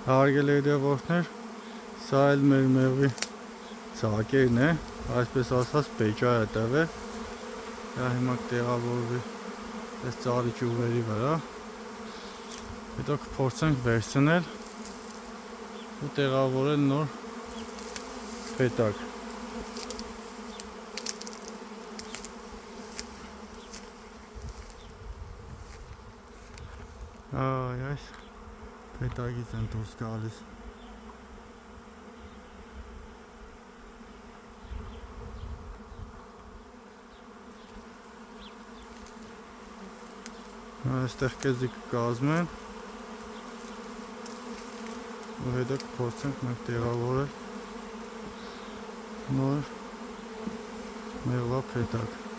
Հարգելի հետևորդներ, սա էլ մեր մեղվի ծակերն է, այսպես ասած պեճա է տվել, դա հիմա կտեղավորվի այս ծառի ճյուղերի վրա, հետո կփորձենք վերցնել ու տեղավորել նոր պետակ։ Այ այս պետակից են դուրս գալիս։ Այստեղ կեզի կկազմեն ու հետո կփորձենք մենք տեղավորել նոր մեղվա պետակ։